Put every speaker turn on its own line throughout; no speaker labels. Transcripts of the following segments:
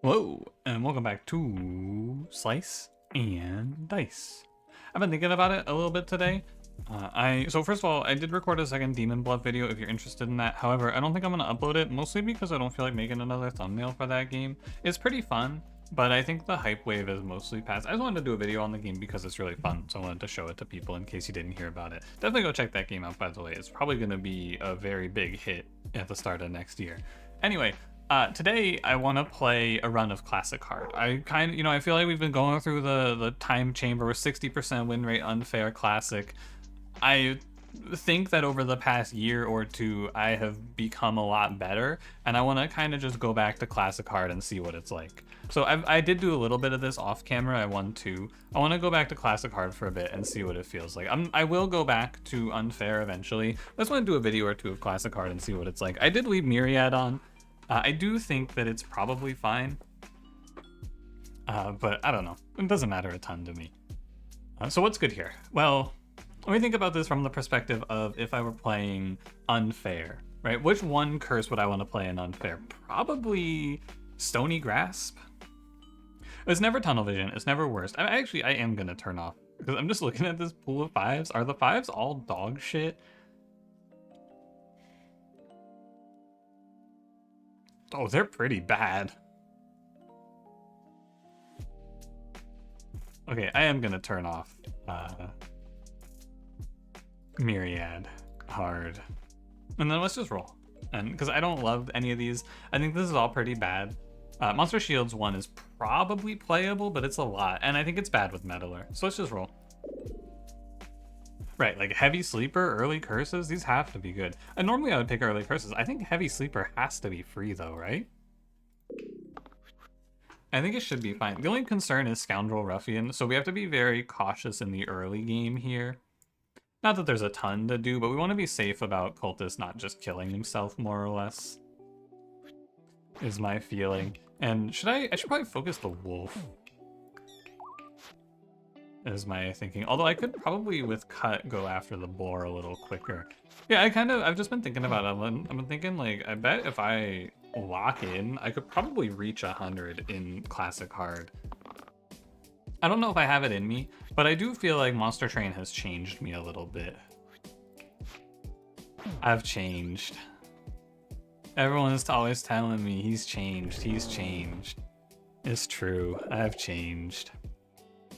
Hello, and welcome back to Slice and Dice. I've been thinking about it a little bit today. So first of all, I did record a second Demon Blood video if you're interested in that. However, I don't think I'm gonna upload it, mostly because I don't feel like making another thumbnail for that game. It's pretty fun, but I think the hype wave is mostly past. I just wanted to do a video on the game because it's really fun, so I wanted to show it to people in case you didn't hear about it. Definitely go check that game out, by the way. It's probably gonna be a very big hit at the start of next year. Anyway, today I want to play a run of Classic Heart. I feel like we've been going through the time chamber with 60% win rate unfair Classic. I think that over the past year or two, I have become a lot better, and I want to kind of just go back to Classic Heart and see what it's like. So I did do a little bit of this off camera. I want to go back to Classic Heart for a bit and see what it feels like. I will go back to Unfair eventually. I just want to do a video or two of Classic Heart and see what it's like. I did leave Myriad on. I do think that it's probably fine, but I don't know. It doesn't matter a ton to me. So what's good here? Well, let me think about this from the perspective of if I were playing Unfair, right? Which one curse would I want to play in Unfair? Probably Stony Grasp. It's never Tunnel Vision. It's never Worst. I am going to turn off because I'm just looking at this pool of fives. Are the fives all dog shit? Oh, they're pretty bad. Okay, I am gonna turn off Myriad hard. And then let's just roll. And because I don't love any of these, I think this is all pretty bad. Monster Shields 1 is probably playable, but it's a lot. And I think it's bad with Meddler. So let's just roll. Right, like Heavy Sleeper, Early Curses, these have to be good. And normally I would pick Early Curses. I think Heavy Sleeper has to be free though, right? I think it should be fine. The only concern is Scoundrel Ruffian, so we have to be very cautious in the early game here. Not that there's a ton to do, but we want to be safe about Cultist not just killing himself, more or less. Is my feeling. And I should probably focus the Wolf. Is my thinking. Although I could probably with Cut go after the Boar a little quicker. Yeah, I've just been thinking about it. I've been thinking like, I bet if I lock in, I could probably reach 100 in Classic Hard. I don't know if I have it in me, but I do feel like Monster Train has changed me a little bit. I've changed. Everyone's always telling me he's changed. It's true. I've changed.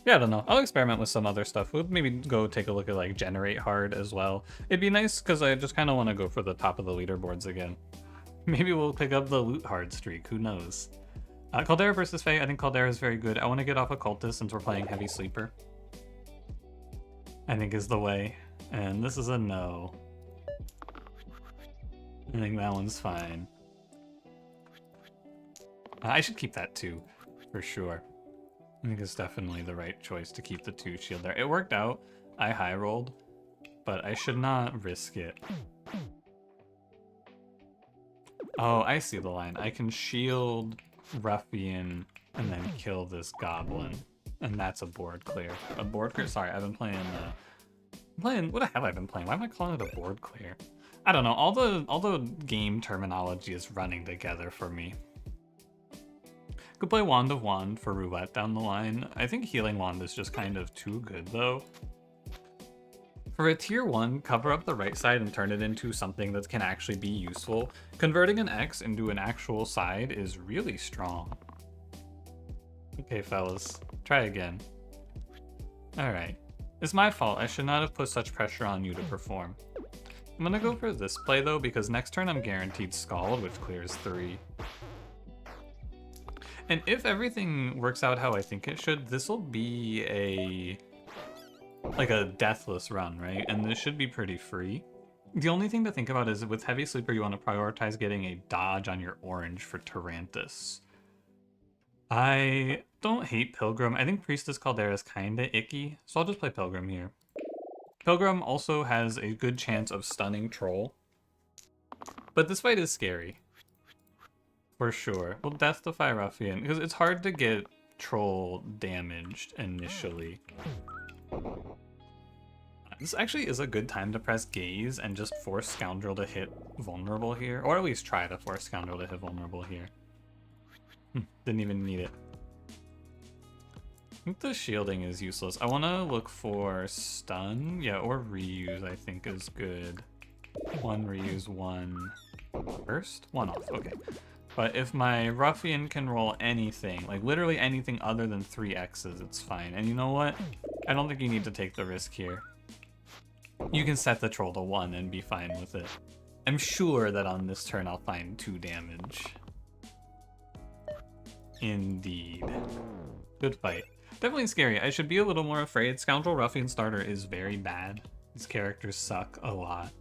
Yeah, I don't know. I'll experiment with some other stuff. We'll maybe go take a look at like Generate Hard as well. It'd be nice because I just kind of want to go for the top of the leaderboards again. Maybe we'll pick up the Loot Hard streak. Who knows? Caldera versus Faye. I think Caldera is very good. I want to get off a Cultist since we're playing Heavy Sleeper. I think is the way. And this is a no. I think that one's fine. I should keep that too, for sure. I think it's definitely the right choice to keep the 2 shield there. It worked out. I high rolled, but I should not risk it. Oh, I see the line. I can shield Ruffian and then kill this Goblin. And that's a board clear. A board clear? Sorry, I've been playing, what the hell have I been playing? Why am I calling it a board clear? I don't know. All the game terminology is running together for me. Could play Wand of Wand for Roulette down the line. I think Healing Wand is just kind of too good though. For a tier 1, cover up the right side and turn it into something that can actually be useful. Converting an X into an actual side is really strong. Okay, fellas, try again. Alright. It's my fault. I should not have put such pressure on you to perform. I'm gonna go for this play though, because next turn I'm guaranteed Scald, which clears 3. And if everything works out how I think it should, this will be like a deathless run, right? And this should be pretty free. The only thing to think about is with Heavy Sleeper, you want to prioritize getting a dodge on your orange for Tarantus. I don't hate Pilgrim. I think Priestess Caldera is kind of icky, so I'll just play Pilgrim here. Pilgrim also has a good chance of stunning Troll, but this fight is scary. For sure. We'll Death-defy Ruffian, because it's hard to get Troll damaged initially. This actually is a good time to press Gaze and just force Scoundrel to hit Vulnerable here, or at least try to force Scoundrel to hit Vulnerable here. Didn't even need it. I think the shielding is useless. I want to look for stun. Yeah, or reuse I think is good. One reuse, one burst? One off, okay. But if my ruffian can roll anything, like literally anything other than 3 X's, it's fine. And you know what? I don't think you need to take the risk here. You can set the troll to 1 and be fine with it. I'm sure that on this turn I'll find 2 damage. Indeed. Good fight. Definitely scary. I should be a little more afraid. Scoundrel Ruffian starter is very bad. These characters suck a lot.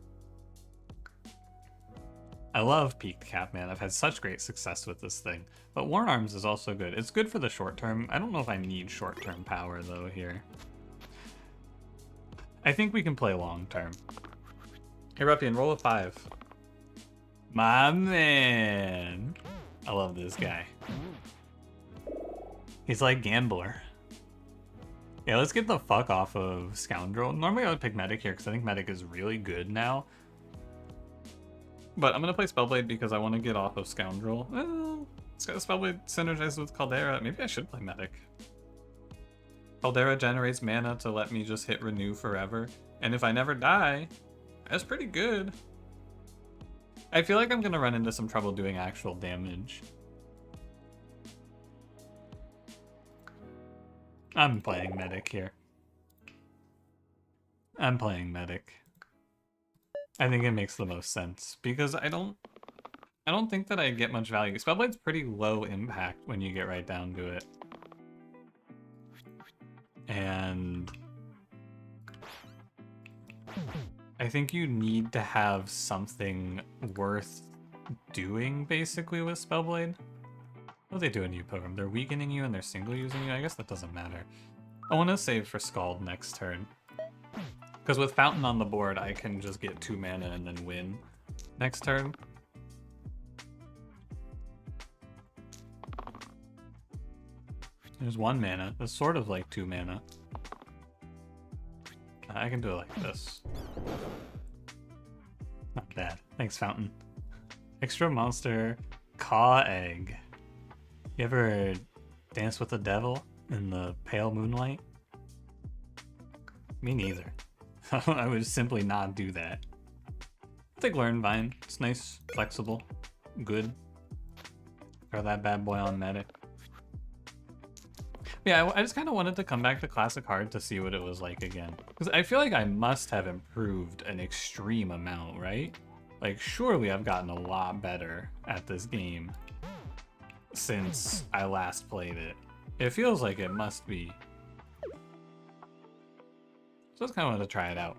I love Peaked Cap, man. I've had such great success with this thing. But Worn Arms is also good. It's good for the short term. I don't know if I need short term power though here. I think we can play long term. Hey Ruffian, roll a 5. My man. I love this guy. He's like Gambler. Yeah, let's get the fuck off of Scoundrel. Normally I would pick Medic here because I think Medic is really good now. But I'm going to play Spellblade because I want to get off of Scoundrel. Well, Spellblade synergizes with Caldera. Maybe I should play Medic. Caldera generates mana to let me just hit Renew forever. And if I never die, that's pretty good. I feel like I'm going to run into some trouble doing actual damage. I'm playing Medic here. I'm playing Medic. I think it makes the most sense because I don't think that I get much value. Spellblade's pretty low impact when you get right down to it. And I think you need to have something worth doing basically with Spellblade. What are they doing to you, Pilgrim? They're weakening you and they're single using you? I guess that doesn't matter. I want to save for Scald next turn. Because with Fountain on the board, I can just get 2 mana and then win next turn. There's 1 mana. That's sort of like 2 mana. I can do it like this. Not bad. Thanks, Fountain. Extra monster, Caw Egg. You ever dance with the devil in the pale moonlight? Me neither. I would simply not do that. I think Learn Vine. It's nice, flexible, good. Throw that bad boy on Medic. Yeah, I just kind of wanted to come back to Classic Hard to see what it was like again. Because I feel like I must have improved an extreme amount, right? Like, surely I've gotten a lot better at this game since I last played it. It feels like it must be. So I just kind of wanted to try it out.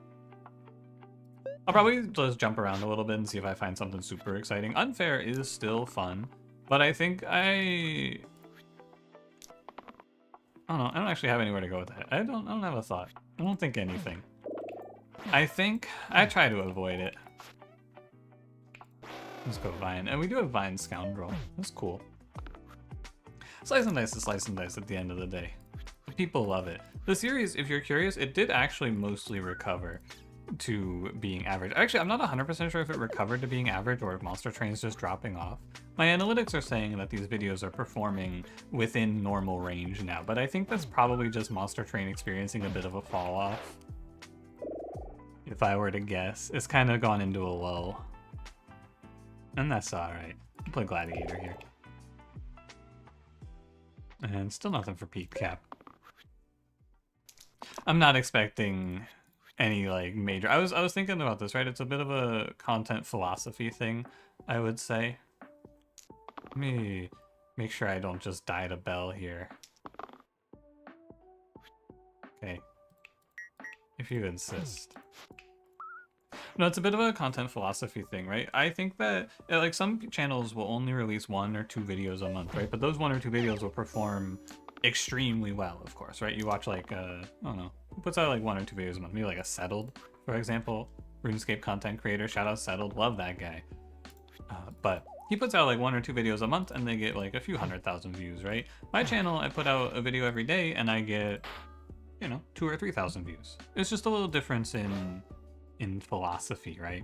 I'll probably just jump around a little bit and see if I find something super exciting. Unfair is still fun, but I think I don't know. I don't actually have anywhere to go with that. I don't have a thought. I don't think anything. I think I try to avoid it. Let's go Vine. And we do have Vine Scoundrel. That's cool. Slice and dice is slice and dice at the end of the day. People love it. The series, if you're curious, it did actually mostly recover to being average. Actually, I'm not 100% sure if it recovered to being average or if Monster Train's just dropping off. My analytics are saying that these videos are performing within normal range now, but I think that's probably just Monster Train experiencing a bit of a fall off. If I were to guess. It's kind of gone into a lull. And that's alright. I'll play Gladiator here. And still nothing for Peaked Cap. I'm not expecting any like major. I was thinking about this, right? It's a bit of a content philosophy thing, I would say. Let me make sure I don't just die to Bell here. Okay. If you insist. No, it's a bit of a content philosophy thing, right? I think that like some channels will only release 1 or 2 videos a month, right? But those 1 or 2 videos will perform extremely well, of course, right? You watch like, I don't know, who puts out like 1 or 2 videos a month? Maybe like a Settled, for example. RuneScape content creator, shout out Settled, love that guy. But he puts out like 1 or 2 videos a month and they get like a few 100,000 views, right? My channel, I put out a video every day and I get, you know, 2 or 3,000 views. It's just a little difference in philosophy, right?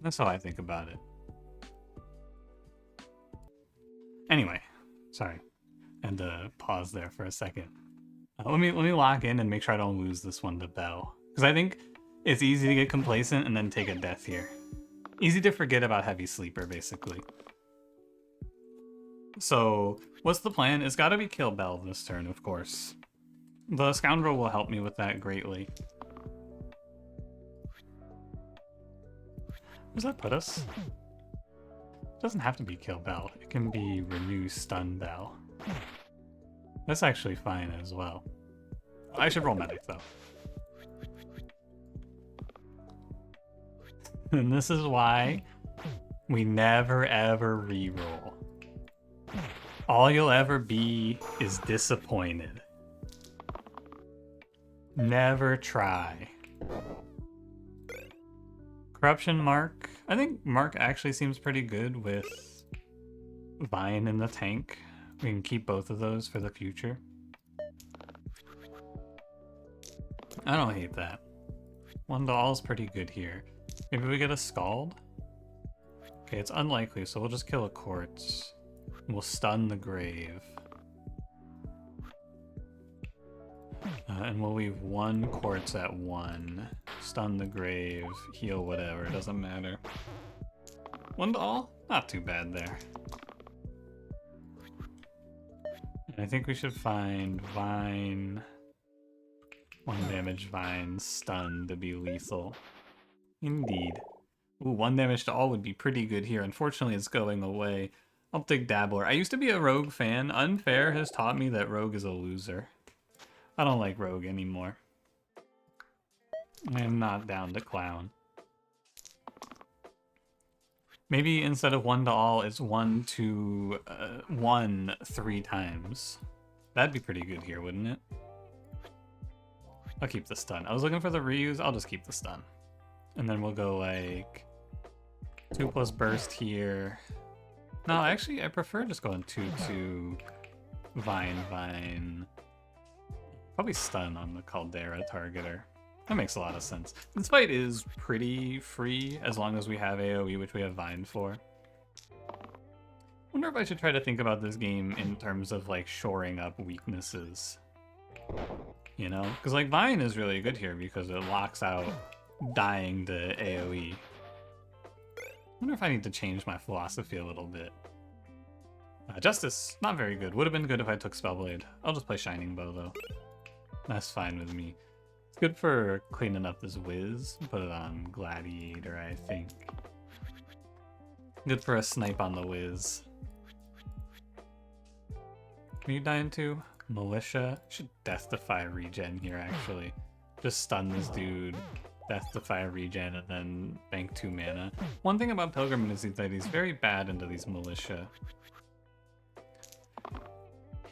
That's how I think about it. Anyway, sorry. I had to pause there for a second. Let me lock in and make sure I don't lose this one to Bell. Because I think it's easy to get complacent and then take a death here. Easy to forget about Heavy Sleeper, basically. So, what's the plan? It's gotta be kill Bell this turn, of course. The Scoundrel will help me with that greatly. Where does that put us? It doesn't have to be kill Bell. It can be renew stun Bell. That's actually fine as well. I should roll medic though. And this is why we never ever reroll. All you'll ever be is disappointed. Never try. Corruption Mark. I think Mark actually seems pretty good with Vine in the tank. We can keep both of those for the future. I don't hate that. One doll's pretty good here. Maybe we get a Scald? Okay, it's unlikely, so we'll just kill a Quartz. We'll stun the Grave. And we'll leave one Quartz at 1. Stun the Grave, heal whatever, doesn't matter. One doll? Not too bad there. And I think we should find Vine. 1 damage Vine, stun to be lethal. Indeed. Ooh, 1 damage to all would be pretty good here. Unfortunately, it's going away. I'll take Dabbler. I used to be a Rogue fan. Unfair has taught me that Rogue is a loser. I don't like Rogue anymore. I am not down to Clown. Maybe instead of 1 to all, it's 1 to 1 3 times. That'd be pretty good here, wouldn't it? I'll keep the stun. I was looking for the reuse. I'll just keep the stun. And then we'll go like 2 plus burst here. No, actually, I prefer just going 2-2 Vine. Probably stun on the Caldera targeter. That makes a lot of sense. This fight is pretty free as long as we have AoE, which we have Vine for. Wonder if I should try to think about this game in terms of like shoring up weaknesses. You know? Because like Vine is really good here because it locks out dying to AoE. Wonder if I need to change my philosophy a little bit. Justice, not very good. Would have been good if I took Spellblade. I'll just play Shining Bow though. That's fine with me. It's good for cleaning up this Wiz. Put it on Gladiator, I think. Good for a snipe on the Wiz. Are you dying too? Militia? Should Death Defy regen here, actually. Just stun this dude, Death Defy regen, and then bank 2 mana. One thing about Pilgrim is that he's very bad into these Militia.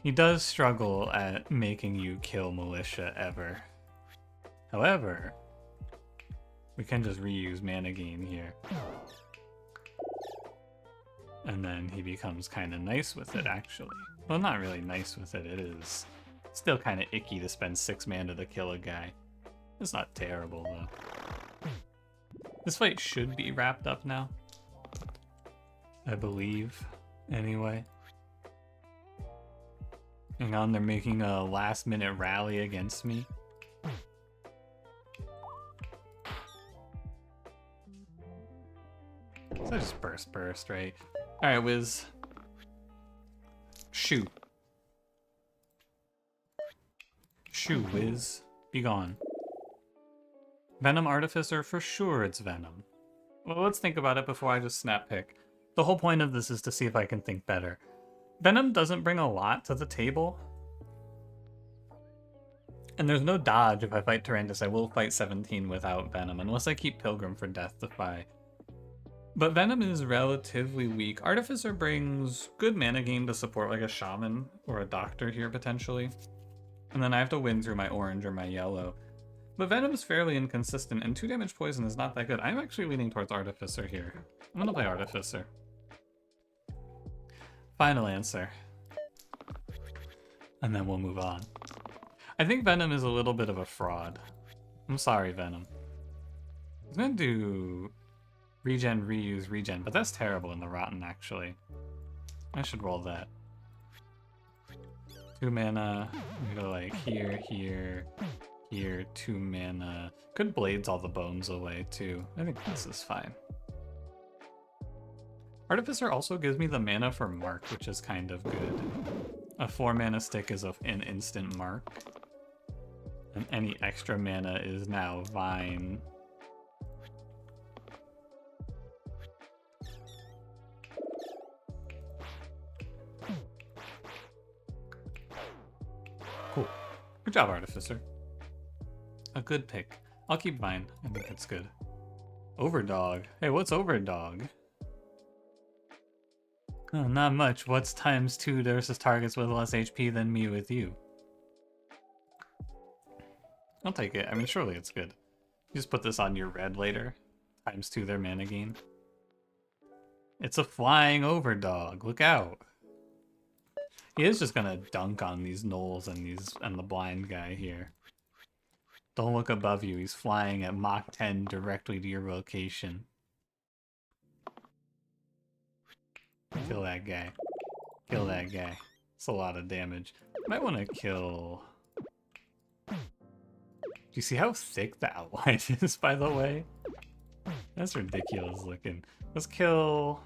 He does struggle at making you kill Militia ever. However, we can just reuse mana gain here. And then he becomes kind of nice with it, actually. Well, not really nice with it. It is still kind of icky to spend 6 mana to kill a guy. It's not terrible, though. This fight should be wrapped up now. I believe, anyway. Hang on, they're making a last-minute rally against me. So I just burst, right? Alright, Wiz. Shoo. Shoo, Wiz. Be gone. Venom Artificer? For sure it's Venom. Well, let's think about it before I just snap pick. The whole point of this is to see if I can think better. Venom doesn't bring a lot to the table. And there's no dodge if I fight Tyrannus. I will fight 17 without Venom, unless I keep Pilgrim for Death Defy. But Venom is relatively weak. Artificer brings good mana gain to support like a Shaman or a Doctor here, potentially. And then I have to win through my orange or my yellow. But Venom is fairly inconsistent, and 2 damage poison is not that good. I'm actually leaning towards Artificer here. I'm gonna play Artificer. Final answer. And then we'll move on. I think Venom is a little bit of a fraud. I'm sorry, Venom. I was gonna do regen, reuse, regen, but that's terrible in the Rotten, actually. I should roll that. 2 mana. We go like here, here, here. 2 mana. Could Blades all the bones away too. I think this is fine. Artificer also gives me the mana for Mark, which is kind of good. A 4 mana stick is an instant Mark. And any extra mana is now Vine. Cool. Good job, Artificer. A good pick. I'll keep Vine. I think it's good. Overdog. Hey, what's Overdog? Oh, not much. What's ×2 versus targets with less HP than me with you? I'll take it. I mean, surely it's good. You just put this on your red later. ×2 their mana gain. It's a flying Overdog. Look out. He is just gonna dunk on these gnolls and the blind guy here. Don't look above you. He's flying at Mach 10 directly to your location. Kill that guy. Kill that guy. It's a lot of damage. Might want to kill... Do you see how thick the outline is, by the way? That's ridiculous looking. Let's kill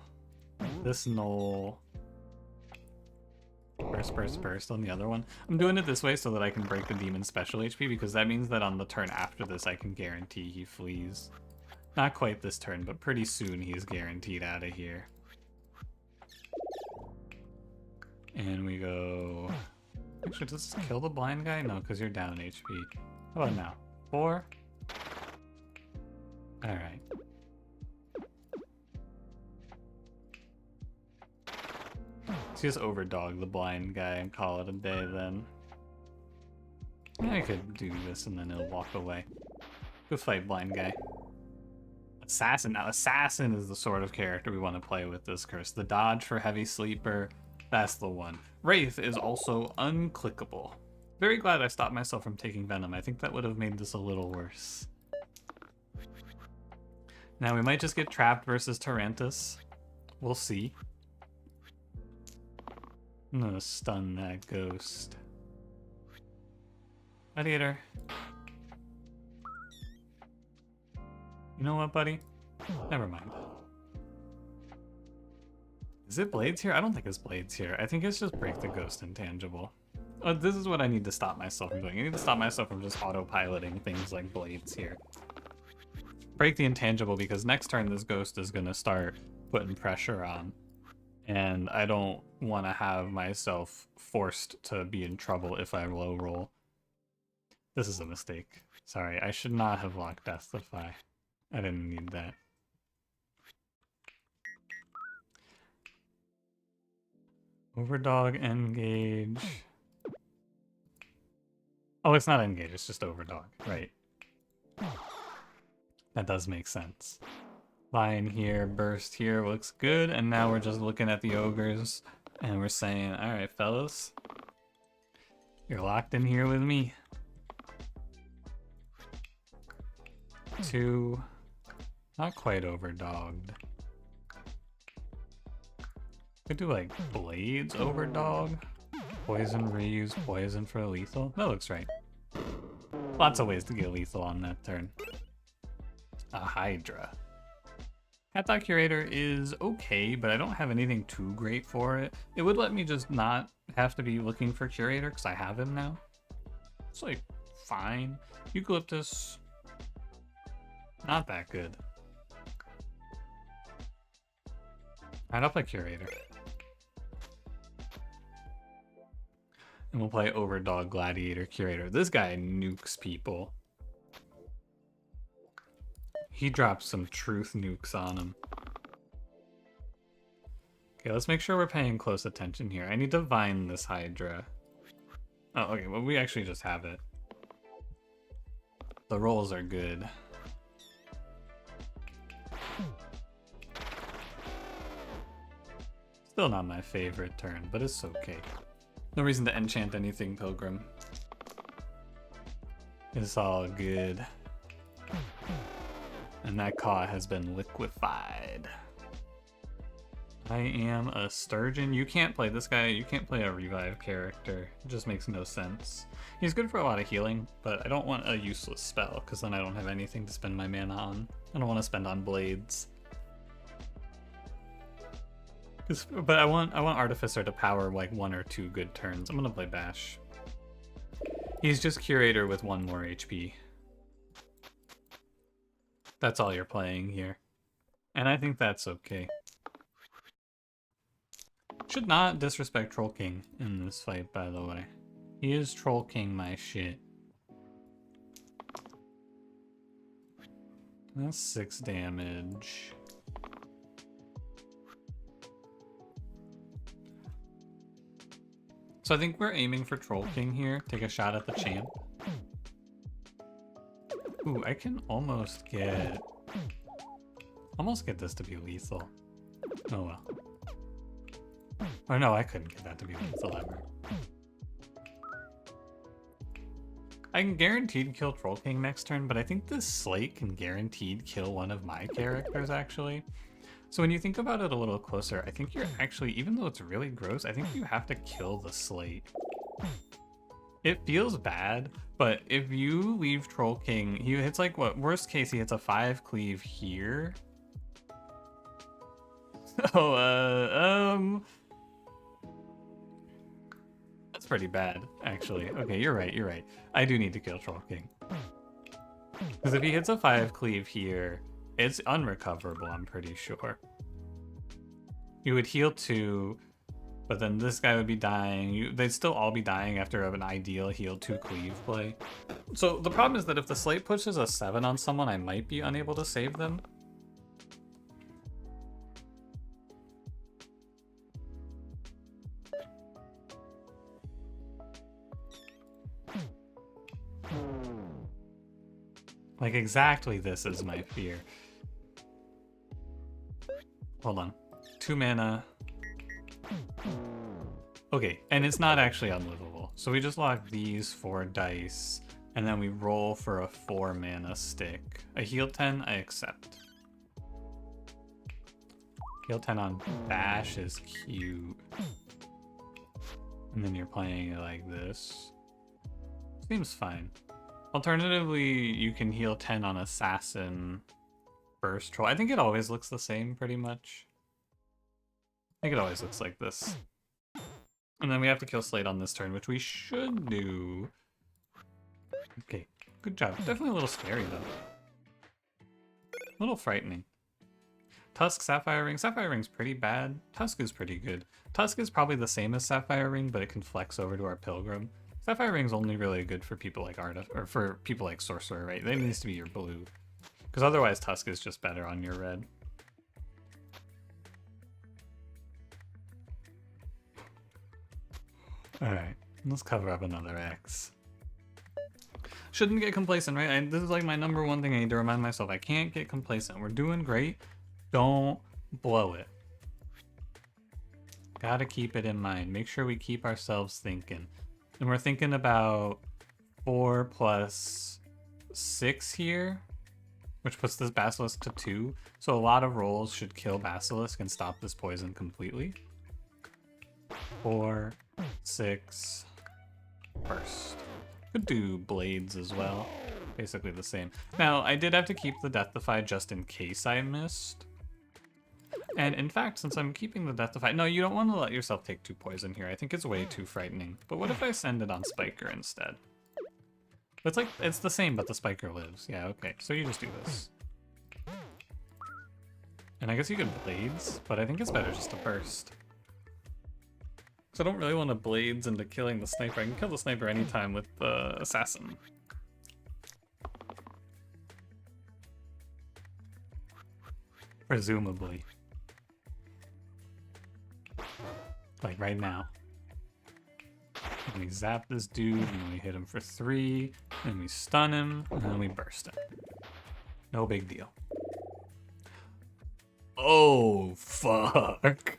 this gnoll. Burst on the other one. I'm doing it this way so that I can break the demon's special HP, because that means that on the turn after this I can guarantee he flees. Not quite this turn, but pretty soon he's guaranteed out of here. And we go... Actually, does this kill the blind guy? No, because you're down HP. How about now? 4? Alright. Let's just overdog the blind guy and call it a day then. I could do this and then he'll walk away. Good fight, blind guy. Assassin. Now, Assassin is the sort of character we want to play with this curse. The dodge for Heavy Sleeper, that's the one. Wraith is also unclickable. Very glad I stopped myself from taking Venom. I think that would have made this a little worse. Now, we might just get trapped versus Tarantus. We'll see. I'm gonna stun that ghost. Gladiator. You know what, buddy? Never mind. Is it Blades here? I don't think it's Blades here. I think it's just break the ghost intangible. Oh, this is what I need to stop myself from doing. I need to stop myself from just autopiloting things like Blades here. Break the intangible, because next turn this ghost is gonna start putting pressure on. And I don't want to have myself forced to be in trouble if I low roll. This is a mistake. Sorry, I should not have locked Deathify. I didn't need that. Overdog, engage. Oh, it's not engage, it's just overdog. Right. That does make sense. Vine here, burst here, looks good, and now we're just looking at the ogres, and we're saying, alright fellas, you're locked in here with me. 2, not quite overdogged. Could do like Blades overdog, poison reuse, poison for lethal. That looks right. Lots of ways to get lethal on that turn. A Hydra. Cat Curator is okay, but I don't have anything too great for it. It would let me just not have to be looking for Curator because I have him now. It's like fine. Eucalyptus, not that good. Alright, I'll play Curator. And we'll play Overdog, Gladiator, Curator. This guy nukes people. He drops some truth nukes on him. Okay, let's make sure we're paying close attention here. I need to vine this Hydra. Oh, okay, well, we actually just have it. The rolls are good. Still not my favorite turn, but it's okay. No reason to enchant anything, Pilgrim. It's all good. And that Caw has been liquefied. I am a Sturgeon. You can't play this guy. You can't play a revive character. It just makes no sense. He's good for a lot of healing, but I don't want a useless spell, because then I don't have anything to spend my mana on. I don't want to spend on blades. But I want Artificer to power like 1 or 2 good turns. I'm gonna play Bash. He's just Curator with 1 more HP. That's all you're playing here. And I think that's okay. Should not disrespect Troll King in this fight, by the way. He is Troll King my shit. That's 6 damage. So I think we're aiming for Troll King here. Take a shot at the champ. Ooh, I can almost get this to be lethal. Oh well. Or no, I couldn't get that to be lethal ever. I can guaranteed kill Troll King next turn, but I think this Slate can guaranteed kill one of my characters, actually. So when you think about it a little closer, I think you're actually, even though it's really gross, I think you have to kill the Slate. It feels bad, but if you leave Troll King, he hits like, what, worst case, he hits a 5 cleave here. Oh, that's pretty bad, actually. Okay, you're right. I do need to kill Troll King. Because if he hits a 5 cleave here, it's unrecoverable, I'm pretty sure. You would heal 2, but then this guy would be dying. They'd still all be dying after an ideal heal 2 cleave play. So the problem is that if the Slate pushes a 7 on someone, I might be unable to save them. Like, exactly this is my fear. Hold on. 2 mana. Okay, and it's not actually unlivable. So we just lock these 4 dice, and then we roll for a 4 mana stick. A heal 10, I accept. Heal 10 on Bash is cute. And then you're playing it like this. Seems fine. Alternatively, you can heal 10 on Assassin, Burst Troll. I think it always looks the same, pretty much. I think it always looks like this. And then we have to kill Slate on this turn, which we should do. Okay, good job. Definitely a little scary, though. A little frightening. Tusk, Sapphire Ring. Sapphire Ring's pretty bad. Tusk is pretty good. Tusk is probably the same as Sapphire Ring, but it can flex over to our Pilgrim. Sapphire Ring's only really good for people like or for people like Sorcerer, right? That needs to be your blue. Because otherwise Tusk is just better on your red. Alright, let's cover up another X. Shouldn't get complacent, right? This is like my #1 thing I need to remind myself. I can't get complacent. We're doing great. Don't blow it. Gotta keep it in mind. Make sure we keep ourselves thinking. And we're thinking about 4 plus 6 here, which puts this Basilisk to 2. So a lot of rolls should kill Basilisk and stop this poison completely. 4, 6, burst. Could do blades as well. Basically the same. Now, I did have to keep the Deathify just in case I missed. And in fact, since I'm keeping the Deathify... No, you don't want to let yourself take 2 poison here. I think it's way too frightening. But what if I send it on Spiker instead? It's like, it's the same, but the Spiker lives. Yeah, okay. So you just do this. And I guess you could Blades, but I think it's better just to burst. So I don't really want to Blades into killing the Sniper. I can kill the Sniper anytime with the Assassin. Presumably. Like right now. And we zap this dude, and we hit him for 3, and we stun him, and then we burst him. No big deal. Oh, fuck.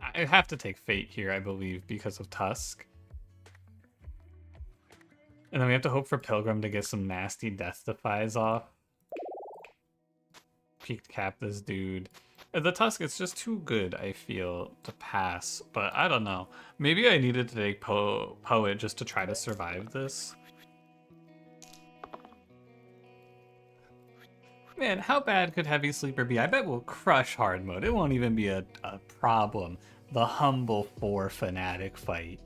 I have to take Fate here, I believe, because of Tusk. And then we have to hope for Pilgrim to get some nasty Death Defies off. Peaked cap this dude. The Tusk, it's just too good, I feel, to pass. But I don't know. Maybe I needed to take Poet just to try to survive this. Man, how bad could Heavy Sleeper be? I bet we'll crush hard mode. It won't even be a problem. The Humble 4 Fnatic fight.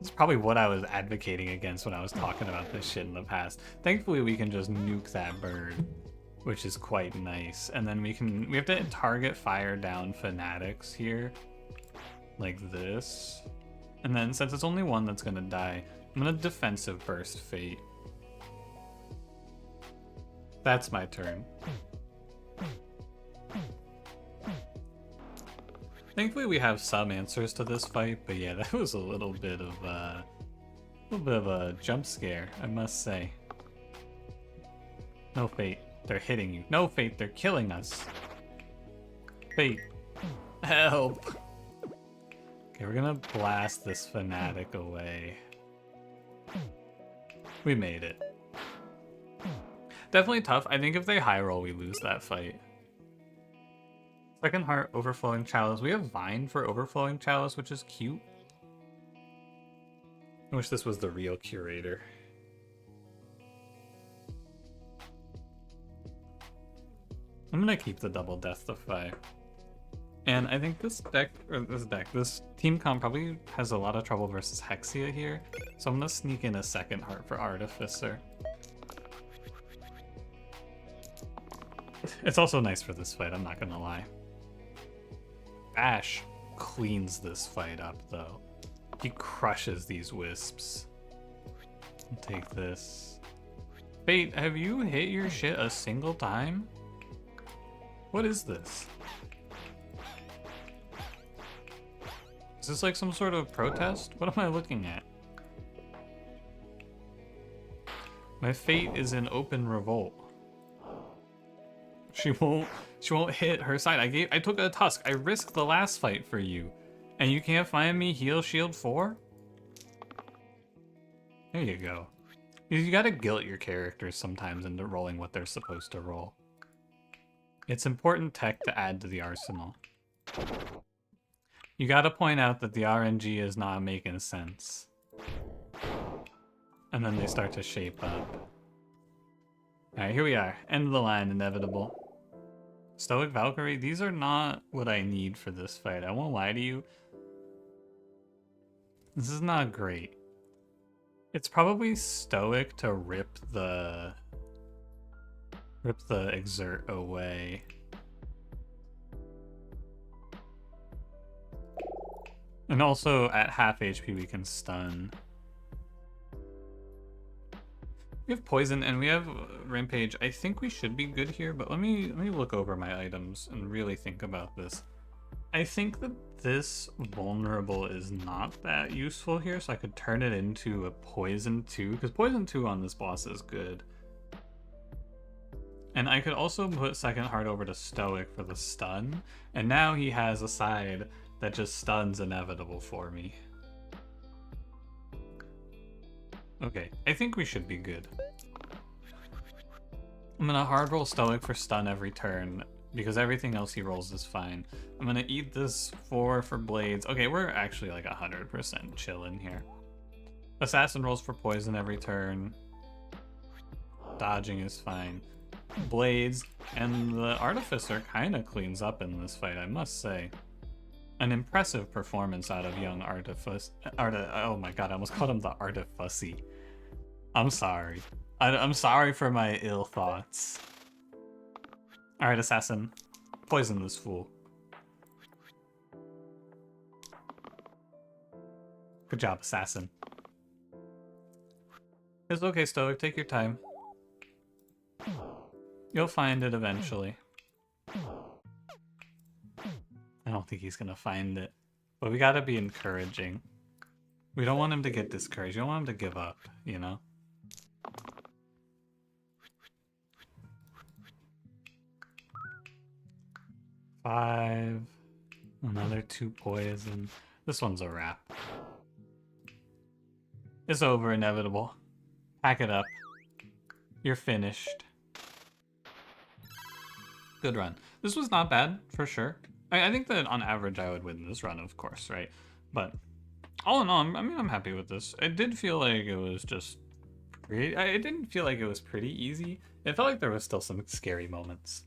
It's probably what I was advocating against when I was talking about this shit in the past. Thankfully, we can just nuke that bird, which is quite nice. And then we have to target fire down Fanatics here, like this. And then since it's only one that's gonna die, I'm gonna defensive burst Fate. That's my turn. Thankfully we have some answers to this fight, but yeah, that was a little bit of a jump scare, I must say. No Fate, they're hitting you. No Fate, they're killing us. Fate, help. Okay, we're gonna blast this Fnatic away. We made it. Definitely tough. I think if they high roll, we lose that fight. Second Heart, Overflowing Chalice. We have Vine for Overflowing Chalice, which is cute. I wish this was the real curator. I'm gonna keep the double Death Defy. And I think this team comp probably has a lot of trouble versus Hexia here. So I'm gonna sneak in a Second Heart for Artificer. It's also nice for this fight, I'm not gonna lie. Bash cleans this fight up, though. He crushes these wisps. I'll take this. Fate, have you hit your shit a single time? What is this? Is this like some sort of protest? What am I looking at? My Fate is in open revolt. She won't hit her side. I took a Tusk. I risked the last fight for you. And you can't find me heal shield 4? There you go. You gotta guilt your characters sometimes into rolling what they're supposed to roll. It's important tech to add to the arsenal. You gotta point out that the RNG is not making sense. And then they start to shape up. Alright, here we are. End of the line, inevitable. Stoic Valkyrie, these are not what I need for this fight. I won't lie to you. This is not great. It's probably Stoic to rip the Exert away. And also at half HP we can stun. We have Poison and we have Rampage. I think we should be good here, but let me look over my items and really think about this. I think that this vulnerable is not that useful here, so I could turn it into a Poison 2, because Poison 2 on this boss is good. And I could also put Second Heart over to Stoic for the stun, and now he has a side that just stuns inevitable for me. Okay, I think we should be good. I'm gonna hard roll Stoic for stun every turn, because everything else he rolls is fine. I'm gonna eat this 4 for blades. Okay, we're actually like 100% chilling here. Assassin rolls for poison every turn. Dodging is fine. Blades, and the Artificer kind of cleans up in this fight, I must say. An impressive performance out of young oh my god, I almost called him the Artifussy. I'm sorry. I'm sorry for my ill thoughts. Alright, Assassin. Poison this fool. Good job, Assassin. It's okay, Stoic. Take your time. You'll find it eventually. I don't think he's gonna find it. But we gotta be encouraging. We don't want him to get discouraged. We don't want him to give up, you know? Five. Another 2 poison. This one's a wrap. It's over, Inevitable. Pack it up. You're finished. Good run. This was not bad, for sure. I think that on average I would win this run, of course, right? But all in all, I'm happy with this. It did feel like it was just pretty... It didn't feel like it was pretty easy. It felt like there was still some scary moments.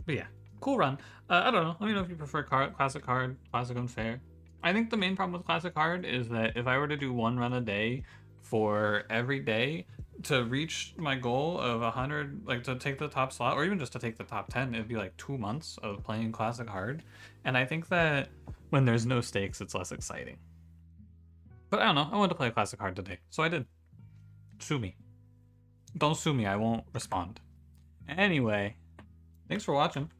But yeah, cool run. I don't know. Let me know if you prefer classic hard, classic unfair. I think the main problem with classic hard is that if I were to do one run a day for every day to reach my goal of 100, like to take the top slot, or even just to take the top 10, it'd be like 2 months of playing classic hard. And I think that when there's no stakes, it's less exciting. But I don't know. I wanted to play classic hard today, so I did. Sue me. Don't sue me. I won't respond. Anyway, thanks for watching.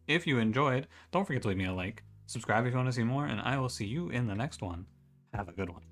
If you enjoyed, don't forget to leave me a like. Subscribe if you want to see more, and I will see you in the next one. Have a good one.